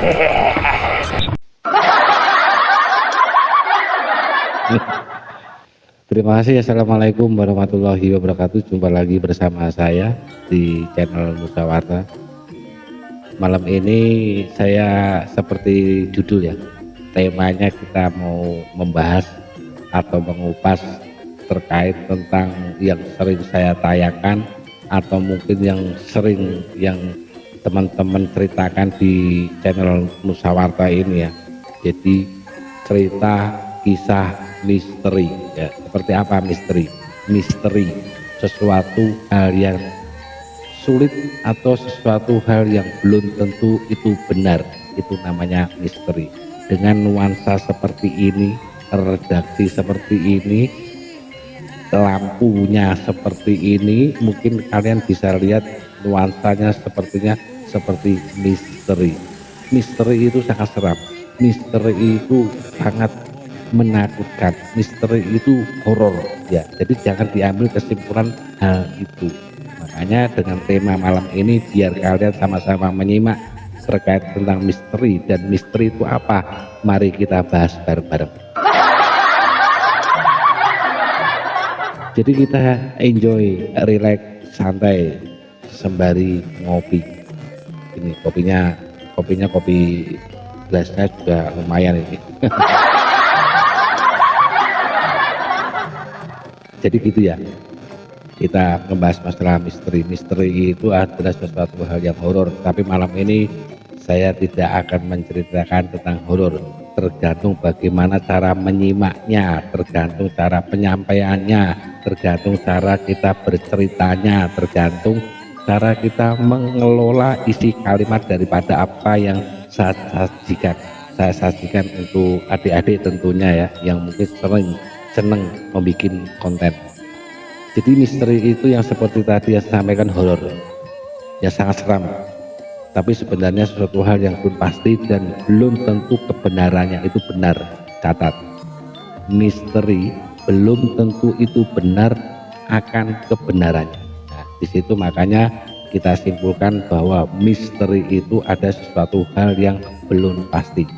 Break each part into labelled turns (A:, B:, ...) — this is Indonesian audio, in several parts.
A: Terima kasih. Assalamualaikum warahmatullahi wabarakatuh. Jumpa lagi bersama saya di channel Musyawarta. Malam ini saya seperti judul ya, temanya kita mau membahas atau mengupas terkait tentang yang sering saya tayangkan atau mungkin yang sering yang teman-teman ceritakan di channel Musyawarta ini ya. Jadi cerita kisah misteri ya. Seperti apa misteri? Misteri sesuatu hal yang sulit atau sesuatu hal yang belum tentu itu benar, itu namanya misteri. Dengan nuansa seperti ini, redaksi seperti ini, lampunya seperti ini, mungkin kalian bisa lihat nuansanya sepertinya seperti misteri. Misteri itu sangat seram, misteri itu sangat menakutkan, misteri itu horor ya. Jadi jangan diambil kesimpulan hal itu. Makanya dengan tema malam ini biar kalian sama-sama menyimak terkait tentang misteri, dan misteri itu apa, mari kita bahas bareng-bareng. Jadi kita enjoy, relax, santai sembari ngopi. Ini kopinya kopi gelasnya juga lumayan ini. Jadi gitu ya, kita membahas masalah misteri. Misteri itu adalah sesuatu hal yang horor, tapi malam ini saya tidak akan menceritakan tentang horor. Tergantung bagaimana cara menyimaknya, tergantung cara penyampaiannya, tergantung cara kita berceritanya, tergantung cara kita mengelola isi kalimat daripada apa yang saya sajikan untuk adik-adik tentunya ya, yang mungkin seneng membuat konten. Jadi misteri itu yang seperti tadi yang saya sampaikan, horor ya, sangat seram, tapi sebenarnya sesuatu hal yang belum pasti dan belum tentu kebenarannya itu benar. Catat, misteri belum tentu itu benar akan kebenarannya. Nah, di situ makanya kita simpulkan bahwa misteri itu ada sesuatu hal yang belum pasti.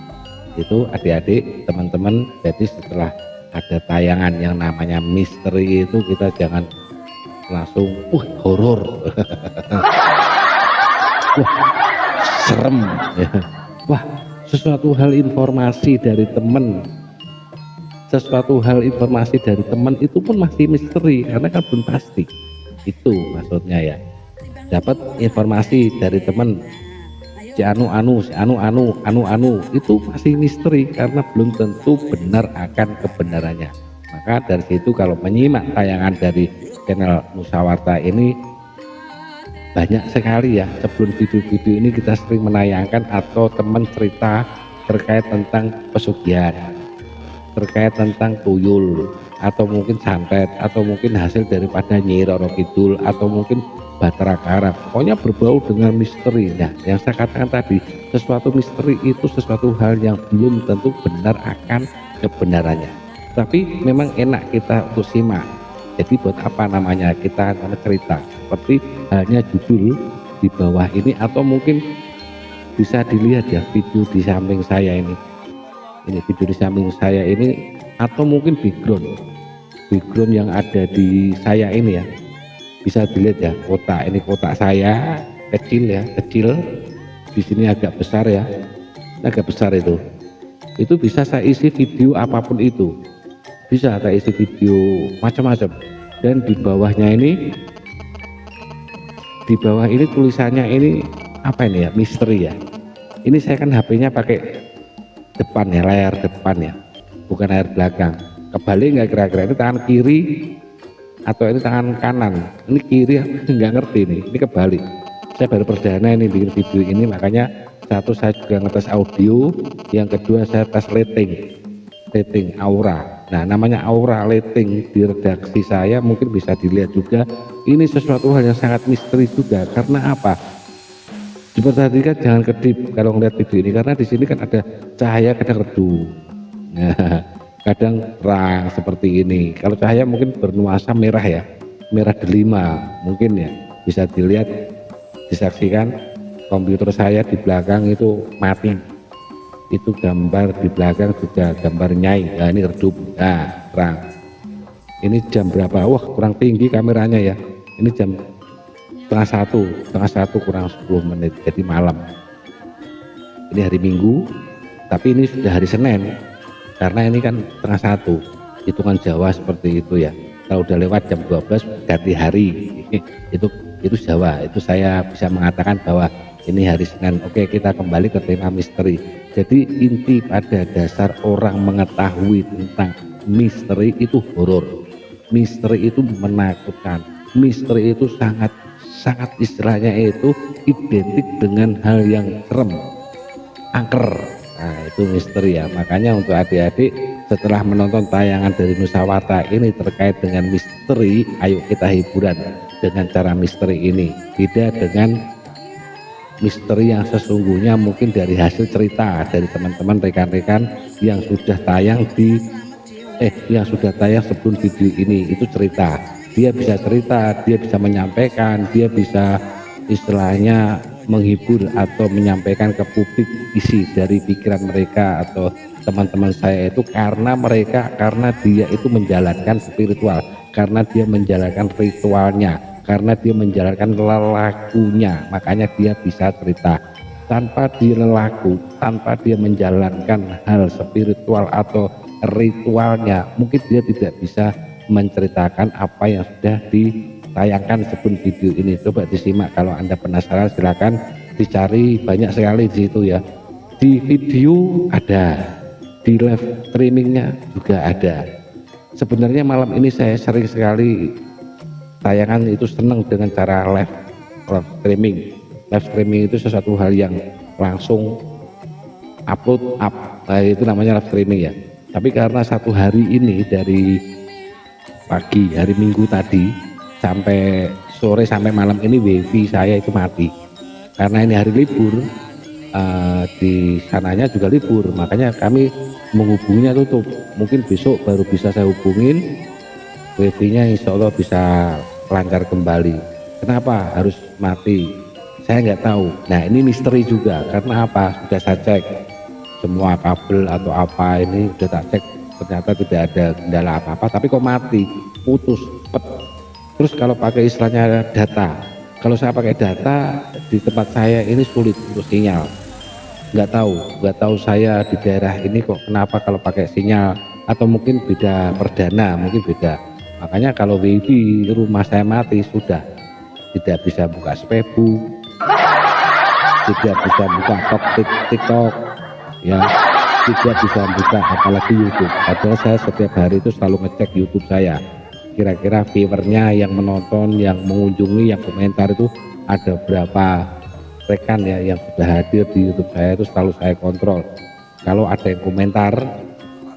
A: Itu adik-adik, teman-teman, jadi setelah ada tayangan yang namanya misteri itu kita jangan langsung horor. Wah serem ya. Wah sesuatu hal informasi dari teman itu pun masih misteri karena kan belum pasti. Itu maksudnya ya, dapat informasi dari teman si anu itu masih misteri karena belum tentu benar akan kebenarannya. Maka dari situ kalau menyimak tayangan dari channel Musyawarta ini banyak sekali ya, sebelum video-video ini kita sering menayangkan atau teman cerita terkait tentang pesugihan, terkait tentang tuyul, atau mungkin santet, atau mungkin hasil daripada Nyi Roro Kidul, atau mungkin Batara Kara, pokoknya berbau dengan misteri. Nah, yang saya katakan tadi, sesuatu misteri itu sesuatu hal yang belum tentu benar akan kebenarannya, tapi memang enak kita untuk simak. Jadi buat apa namanya kita cerita, seperti halnya judul di bawah ini, atau mungkin bisa dilihat ya video di samping saya ini video di samping saya ini, atau mungkin background yang ada di saya ini ya, bisa dilihat ya, kotak ini kotak saya kecil ya, kecil di sini agak besar ya, agak besar itu bisa saya isi video apapun itu, bisa saya isi video macam-macam. Dan di bawahnya ini, di bawah ini tulisannya ini apa ini ya, misteri ya. Ini saya kan HP-nya pakai depan ya, layar depan ya, bukan layar belakang. Kebalik nggak kira-kira, ini tangan kiri atau ini tangan kanan? Ini kiri, nggak ngerti ini kebalik. Saya baru perdana ini bikin video ini, makanya satu saya juga ngetes audio, yang kedua saya tes lighting aura. Nah namanya aura lighting di redaksi saya, mungkin bisa dilihat juga. Ini sesuatu hal yang sangat misteri juga. Karena apa? Diperhatikan, jangan kedip kalau ngeliat video ini, karena di sini kan ada cahaya kadang redup, nah, kadang terang seperti ini. Kalau cahaya mungkin bernuansa merah ya, merah delima mungkin ya, bisa dilihat, disaksikan. Komputer saya di belakang itu mati, itu gambar di belakang juga gambar Nyai. Nah, ini redup. Nah, terang. Ini jam berapa? Wah, kurang tinggi kameranya ya. Ini jam setengah satu kurang 10 menit, jadi malam. Ini hari Minggu, tapi ini sudah hari Senin, karena ini kan setengah satu, hitungan Jawa seperti itu ya. Kalau udah lewat jam 12 ganti hari. itu Jawa, itu saya bisa mengatakan bahwa ini hari Senin. Oke, kita kembali ke tema misteri. Jadi inti pada dasar orang mengetahui tentang misteri itu horor, misteri itu menakutkan, misteri itu sangat istilahnya itu identik dengan hal yang serem, angker. Nah, itu misteri ya. Makanya untuk adik-adik setelah menonton tayangan dari Nusawarta ini terkait dengan misteri, ayo kita hiburan dengan cara misteri ini. Beda dengan misteri yang sesungguhnya mungkin dari hasil cerita dari teman-teman rekan-rekan yang sudah tayang sebelum video ini. Itu cerita, dia bisa cerita, dia bisa menyampaikan, dia bisa istilahnya menghibur atau menyampaikan ke publik isi dari pikiran mereka atau teman-teman saya itu karena dia itu menjalankan spiritual, karena dia menjalankan ritualnya, karena dia menjalankan lelakunya, makanya dia bisa cerita. Tanpa dia lelaku, tanpa dia menjalankan hal spiritual atau ritualnya, mungkin dia tidak bisa menceritakan apa yang sudah ditayangkan sebelum video ini. Coba disimak, kalau Anda penasaran silakan dicari, banyak sekali di situ ya. Di video ada, di live streamingnya juga ada. Sebenarnya malam ini saya sering sekali tayangan itu senang dengan cara live streaming. Live streaming itu sesuatu hal yang langsung upload itu namanya live streaming ya. Tapi karena satu hari ini dari pagi hari Minggu tadi sampai sore sampai malam ini wifi saya itu mati karena ini hari libur, di sananya juga libur, makanya kami menghubunginya tutup. Mungkin besok baru bisa saya hubungin, wifi-nya insya Allah bisa lancar kembali. Kenapa harus mati saya nggak tahu. Nah, ini misteri juga, karena apa, sudah saya cek semua kabel atau apa, ini sudah tak cek, ternyata tidak ada kendala apa-apa, tapi kok mati, putus, cepet. Terus kalau pakai istilahnya data, kalau saya pakai data di tempat saya ini sulit untuk sinyal. Nggak tahu saya di daerah ini kok kenapa kalau pakai sinyal, atau mungkin beda perdana, mungkin beda. Makanya kalau wifi rumah saya mati, sudah tidak bisa buka Facebook, tidak bisa buka TikTok ya, tidak bisa buka apalagi YouTube. Padahal saya setiap hari itu selalu ngecek YouTube saya, kira-kira viewernya yang menonton, yang mengunjungi, yang komentar itu ada berapa rekan ya yang sudah hadir di YouTube saya, itu selalu saya kontrol. Kalau ada yang komentar,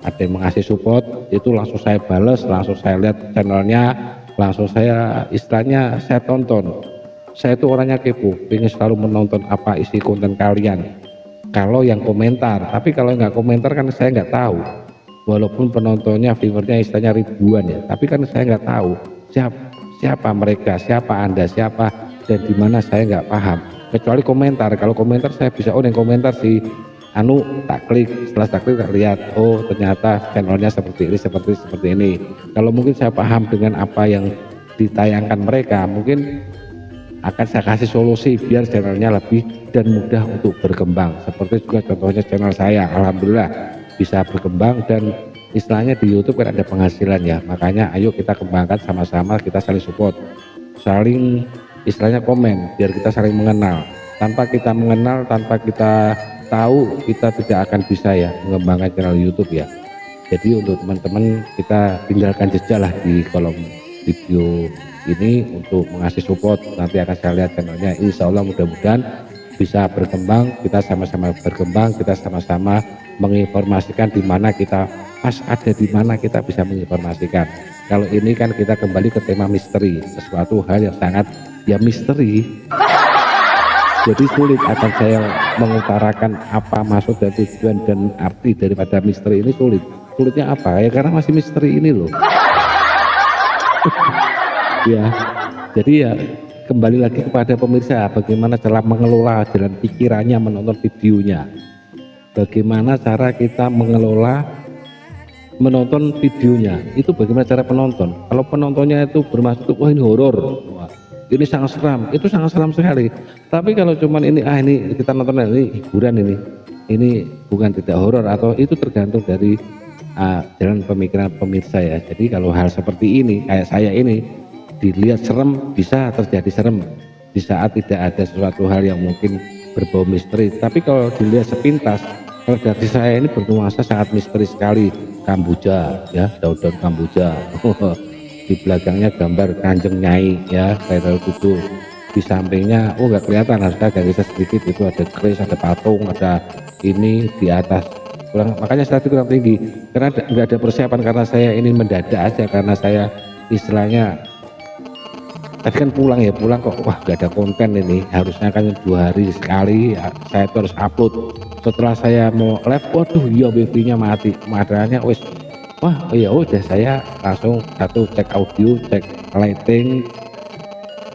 A: ada yang mengasih support, itu langsung saya balas, langsung saya lihat channelnya, langsung saya istilahnya saya tonton. Saya itu orangnya kepo, ingin selalu menonton apa isi konten kalian kalau yang komentar. Tapi kalau nggak komentar kan saya nggak tahu, walaupun penontonnya, viewernya istilahnya ribuan ya, tapi kan saya nggak tahu siapa mereka, siapa Anda, siapa dan di mana, saya nggak paham. Kecuali komentar, kalau komentar saya bisa, oh yang komentar si anu, tak klik, setelah tak klik tak lihat, oh ternyata channelnya seperti ini. Kalau mungkin saya paham dengan apa yang ditayangkan mereka, mungkin akan saya kasih solusi biar channelnya lebih dan mudah untuk berkembang. Seperti juga contohnya channel saya, alhamdulillah bisa berkembang, dan istilahnya di YouTube kan ada penghasilan ya. Makanya ayo kita kembangkan sama-sama, kita saling support, saling istilahnya komen, biar kita saling mengenal. Tanpa kita mengenal, tanpa kita tahu, kita tidak akan bisa ya mengembangkan channel YouTube ya. Jadi untuk teman-teman, kita tinggalkan jejak lah di kolom video ini untuk mengasih support. Nanti akan saya lihat channelnya, insya Allah mudah-mudahan bisa berkembang, kita sama-sama berkembang, kita sama-sama menginformasikan di mana kita pas, ada di mana kita bisa menginformasikan. Kalau ini kan kita kembali ke tema misteri, sesuatu hal yang sangat ya misteri, jadi sulit akan saya mengutarakan apa maksud dan tujuan dan arti daripada misteri ini. Sulitnya apa ya, karena masih misteri ini loh. Ya, jadi ya kembali lagi kepada pemirsa, bagaimana cara mengelola jalan pikirannya menonton videonya. bagaimana cara kita menonton videonya, itu bagaimana cara penonton. Kalau penontonnya itu bermaksud wah ini horor, ini sangat seram, itu sangat seram sekali. Tapi kalau cuman ini ini kita nonton ini hiburan, ini bukan tidak horor, atau itu tergantung dari jalan pemikiran pemirsa ya. Jadi kalau hal seperti ini kayak saya ini dilihat serem, bisa terjadi serem di saat tidak ada sesuatu hal yang mungkin berbau misteri. Tapi kalau dilihat sepintas, kalau dari saya ini bernuansa sangat misteri sekali. Kamboja ya, daun-daun kamboja. Di belakangnya gambar Kanjeng Nyai ya, kayak gitu. Di sampingnya nggak kelihatan, harusnya agak bisa sedikit, itu ada keris, ada patung, ada ini di atas makanya saya kurang tinggi karena nggak ada persiapan, karena saya ini mendadak aja, karena saya istilahnya tadi kan pulang kok wah gak ada konten ini, harusnya kan 2 hari sekali saya terus upload. Setelah saya mau live, waduh iya wifi-nya mati, materialnya wis wah iya udah, saya langsung cek audio, cek lighting,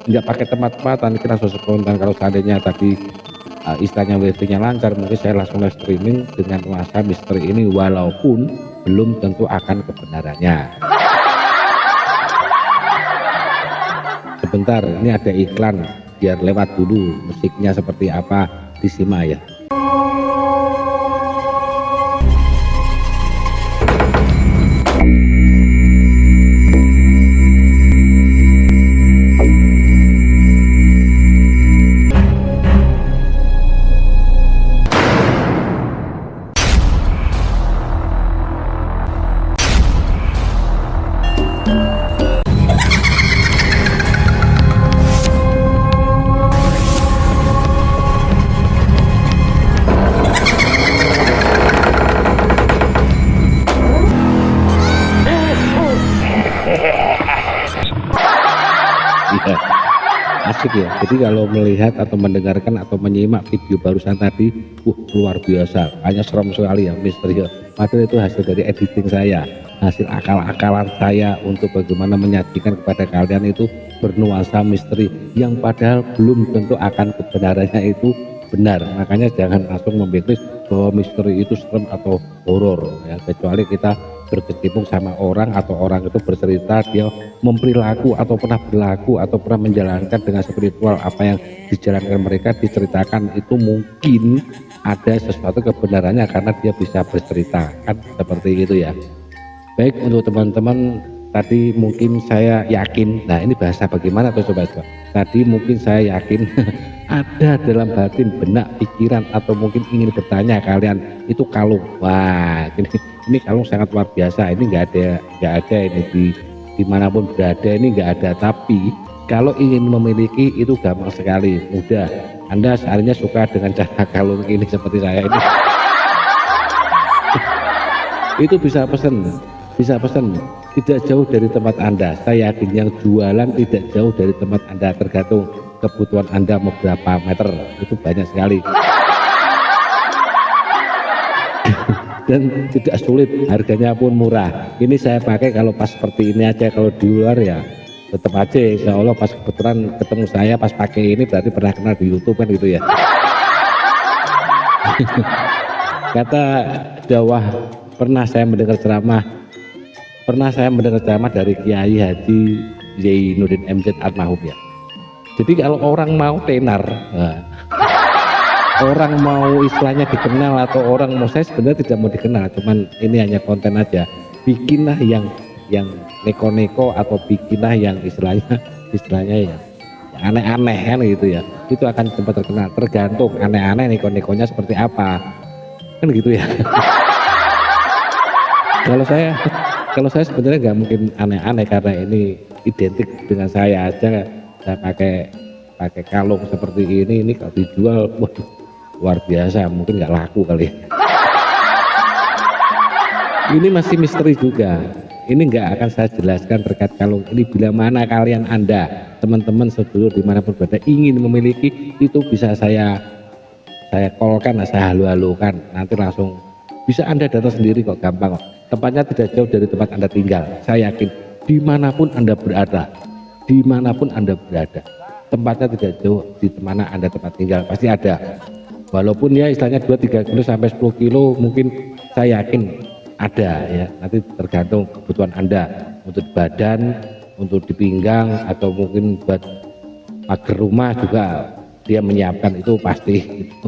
A: nggak pakai tempat-tempatan, kita langsung spontan. Kalau seandainya tadi istilahnya wifi-nya lancar, mungkin saya langsung live streaming dengan nuansa misteri ini, walaupun belum tentu akan kebenarannya. Sebentar, ini ada iklan, biar lewat dulu, musiknya seperti apa disimak ya. Ya, asik ya. Jadi kalau melihat atau mendengarkan atau menyimak video barusan tadi, luar biasa, hanya serem sekali ya, misteri. Padahal itu hasil dari editing saya, hasil akal-akalan saya untuk bagaimana menyajikan kepada kalian itu bernuansa misteri yang padahal belum tentu akan kebenarannya itu benar. Makanya jangan langsung memilih bahwa misteri itu serem atau horor ya, kecuali kita berkecimpung sama orang, atau orang itu bercerita dia memperilaku atau pernah berlaku atau pernah menjalankan dengan spiritual apa yang dijalankan mereka, diceritakan itu mungkin ada sesuatu kebenarannya karena dia bisa bercerita, kan seperti itu ya. Baik, untuk teman-teman tadi mungkin saya yakin, nah ini bahasa bagaimana tuh coba tadi mungkin saya yakin ada dalam batin, benak, pikiran, atau mungkin ingin bertanya kalian itu kalung, wah ini kalung sangat luar biasa, ini nggak ada ini dimanapun berada, ini nggak ada. Tapi kalau ingin memiliki itu gampang sekali, mudah. Anda seharusnya suka dengan cara kalung ini seperti saya ini itu bisa pesen tidak jauh dari tempat Anda. Saya yakin yang jualan tidak jauh dari tempat Anda, tergantung kebutuhan Anda mau berapa meter, itu banyak sekali dan tidak sulit, harganya pun murah. Ini saya pakai kalau pas seperti ini aja, kalau di luar ya tetap aja insya Allah pas kebetulan ketemu saya pas pakai ini berarti pernah kenal di YouTube kan gitu ya. Kata dakwah, pernah saya mendengar ceramah dari Kiai Haji Zainuddin MZ almarhum ya. Jadi kalau orang mau tenar, orang mau istilahnya dikenal, atau orang mau, saya sebenarnya tidak mau dikenal, cuman ini hanya konten aja, bikinlah yang neko-neko, atau bikinlah yang istilahnya ya aneh-aneh kan gitu ya, itu akan cepat terkenal. Tergantung aneh-aneh neko-nekonya seperti apa kan gitu ya. kalau saya sebenarnya nggak mungkin aneh-aneh, karena ini identik dengan saya aja. Saya pakai kalung seperti ini kalau dijual waduh luar biasa, mungkin nggak laku kali. Ini masih misteri juga, ini nggak akan saya jelaskan terkait kalung ini. Bila mana kalian Anda teman-teman sedulur dimanapun berada ingin memiliki, itu bisa saya call-kan, saya halo-halokan, nanti langsung bisa Anda datang sendiri kok, gampang kok. Tempatnya tidak jauh dari tempat Anda tinggal. Saya yakin dimanapun Anda berada, tempatnya tidak jauh di mana Anda tempat tinggal, pasti ada. walaupun ya istilahnya 2-3 kilo sampai 10 kilo mungkin saya yakin ada ya, nanti tergantung kebutuhan Anda untuk badan, untuk di pinggang, atau mungkin buat pagar rumah juga dia menyiapkan itu pasti gitu.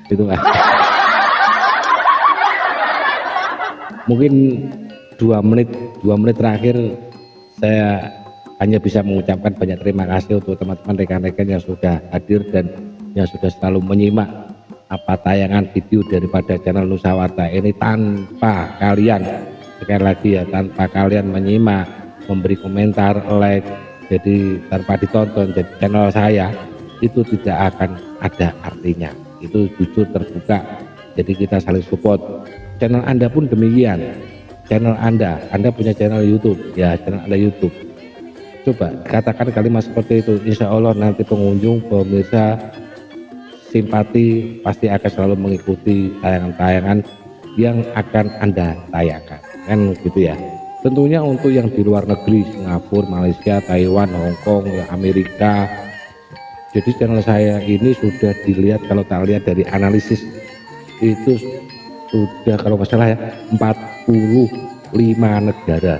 A: Itu Mas. Mungkin 2 menit terakhir saya hanya bisa mengucapkan banyak terima kasih untuk teman-teman rekan-rekan yang sudah hadir dan yang sudah selalu menyimak apa tayangan video daripada channel Nusawarta ini. Tanpa kalian, sekali lagi ya, tanpa kalian menyimak, memberi komentar, like, jadi tanpa ditonton, jadi channel saya itu tidak akan ada artinya. Itu jujur terbuka, jadi kita saling support. Channel Anda pun demikian, channel Anda punya channel YouTube ya, channel Anda YouTube, coba katakan kalimat seperti itu, insya Allah nanti pengunjung, pemirsa, simpati pasti akan selalu mengikuti tayangan-tayangan yang akan Anda tayangkan, kan gitu ya. Tentunya untuk yang di luar negeri, Singapura, Malaysia, Taiwan, Hong Kong, Amerika, jadi channel saya ini sudah dilihat, kalau tak lihat dari analisis itu sudah kalau nggak salah ya 45 negara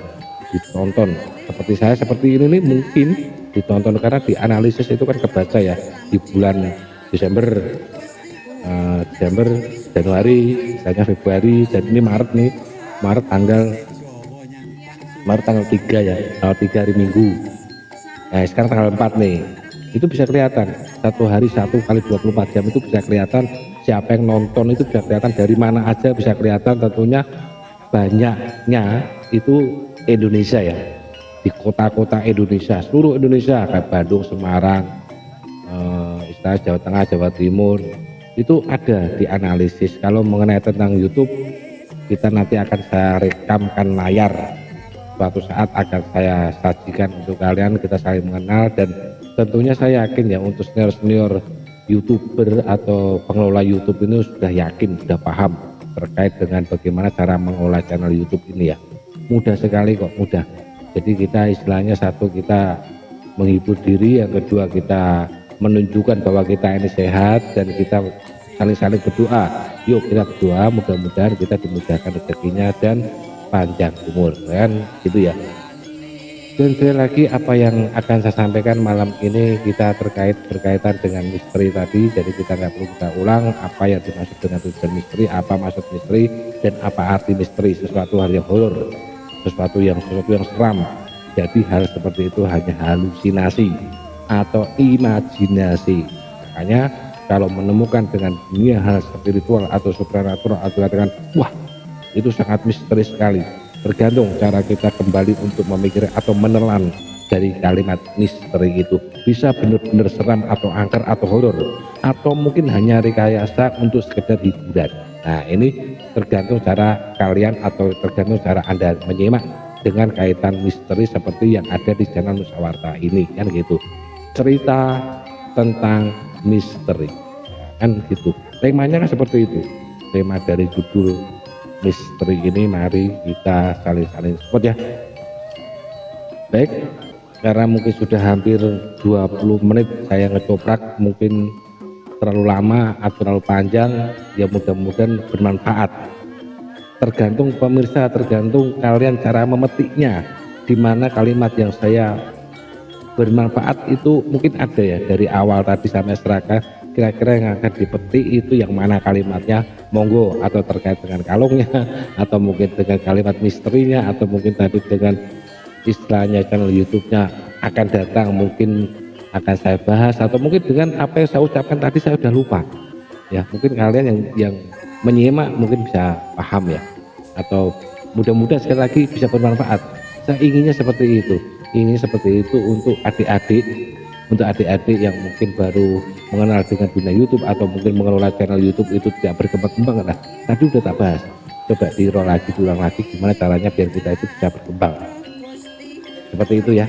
A: ditonton. Seperti saya seperti ini nih mungkin ditonton karena di analisis itu kan kebaca ya, di bulan Desember, Januari, misalnya Februari, dan ini Maret nih, Maret tanggal 3 ya, tanggal 3 hari Minggu. Nah sekarang tanggal 4 nih, itu bisa kelihatan satu hari 1 kali 24 jam itu bisa kelihatan siapa yang nonton, itu bisa kelihatan dari mana aja, bisa kelihatan tentunya banyaknya itu Indonesia ya, di kota-kota Indonesia, seluruh Indonesia kayak Bandung, Semarang, istilah Jawa Tengah, Jawa Timur, itu ada di analisis. Kalau mengenai tentang YouTube, kita nanti akan saya rekamkan layar, suatu saat akan saya sajikan untuk kalian, kita saling mengenal. Dan tentunya saya yakin ya untuk senior-senior YouTuber atau pengelola YouTube ini sudah yakin, sudah paham terkait dengan bagaimana cara mengolah channel YouTube ini ya. Mudah sekali kok, mudah. Jadi kita istilahnya satu, kita menghibur diri, yang kedua kita menunjukkan bahwa kita ini sehat, dan kita saling-saling berdoa. Yuk kita berdoa mudah-mudahan kita dimudahkan rezekinya dan panjang umur, kan gitu ya. Dan sekali lagi apa yang akan saya sampaikan malam ini kita berkaitan dengan misteri tadi, jadi kita nggak perlu kita ulang apa yang dimaksud dengan tujuan misteri, apa maksud misteri, dan apa arti misteri. Sesuatu hal yang horor, sesuatu yang seram. Jadi hal seperti itu hanya halusinasi atau imajinasi. Makanya kalau menemukan dengan dunia hal spiritual atau supranatural atau katakan wah itu sangat misteri sekali, tergantung cara kita kembali untuk memikir atau menelan dari kalimat misteri itu. Bisa benar-benar seram atau angker atau horor, atau mungkin hanya rekayasa untuk sekedar hiburan. Nah ini tergantung cara kalian atau tergantung cara Anda menyimak dengan kaitan misteri seperti yang ada di channel Nusawarta ini, kan gitu. Cerita tentang misteri, kan gitu. Temanya kan seperti itu. Tema dari judul misteri ini, mari kita saling-saling support ya. Baik, karena mungkin sudah hampir 20 menit saya ngecoprak, mungkin terlalu lama atau terlalu panjang, ya mudah-mudahan bermanfaat. Tergantung pemirsa, tergantung kalian cara memetiknya, dimana kalimat yang saya bermanfaat itu mungkin ada ya, dari awal tadi sampai serakah, kira-kira yang akan dipetik itu yang mana kalimatnya, monggo, atau terkait dengan kalungnya, atau mungkin dengan kalimat misterinya, atau mungkin tadi dengan istilahnya channel YouTube-nya akan datang, mungkin akan saya bahas, atau mungkin dengan apa yang saya ucapkan tadi saya sudah lupa ya. Mungkin kalian yang menyimak mungkin bisa paham ya, atau mudah-mudahan sekali lagi bisa bermanfaat. Saya inginnya seperti itu, untuk adik-adik yang mungkin baru mengenal dengan dunia YouTube atau mungkin mengelola channel YouTube itu tidak berkembang. Nah tadi udah tak bahas, coba diulang lagi gimana caranya biar kita itu bisa berkembang seperti itu ya.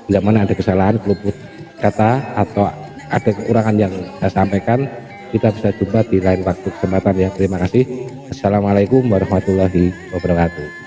A: Bila mana ada kesalahan, keluput kata, atau ada kekurangan yang saya sampaikan, kita bisa jumpa di lain waktu kesempatan ya. Terima kasih. Assalamualaikum warahmatullahi wabarakatuh.